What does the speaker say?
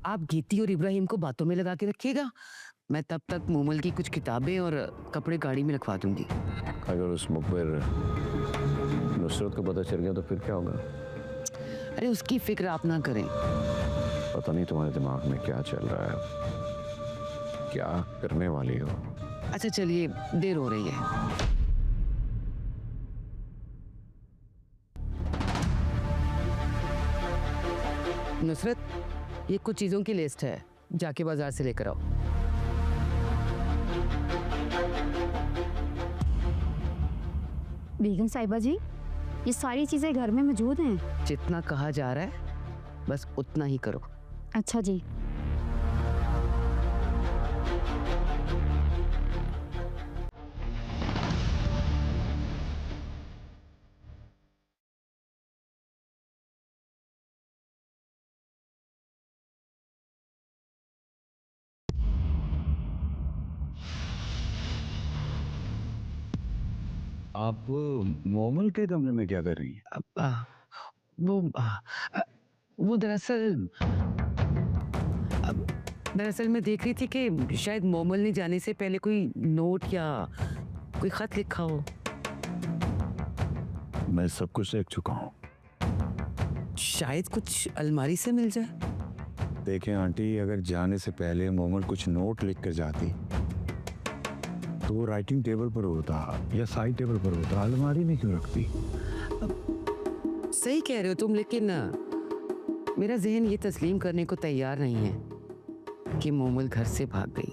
आप गीती और इब्राहिम को बातों में लगा के रखिएगा। मैं तब तक मोमल की कुछ किताबें और कपड़े गाड़ी में रखवा दूंगी। अगर उस मुखबिर नुसरत को पता चल गया तो फिर क्या होगा? अरे उसकी फिक्र आप ना करें। पता नहीं तुम्हारे दिमाग में क्या चल रहा है, क्या करने वाली हो। अच्छा चलिए, देर हो रही है। नुसरत, ये कुछ चीजों की लिस्ट है, जाके बाजार से लेकर आओ। बेगम साहिबा जी, ये सारी चीजें घर में मौजूद हैं। जितना कहा जा रहा है बस उतना ही करो। अच्छा जी। आप मोमल के कमरे में क्या कर रही हैं? वो दरअसल मैं देख रही थी कि शायद मोमल ने जाने से पहले कोई नोट या कोई खत लिखा हो। मैं सब कुछ देख चुका हूँ। शायद कुछ अलमारी से मिल जाए। देखें आंटी, अगर जाने से पहले मोमल कुछ नोट लिख कर जाती तो वो राइटिंग टेबल पर होता या साइड टेबल पर होता, अलमारी में क्यों रखती? सही कह रहे हो तुम, लेकिन मेरा जहन ये तस्लीम करने को तैयार नहीं है कि मोमल घर से भाग गई।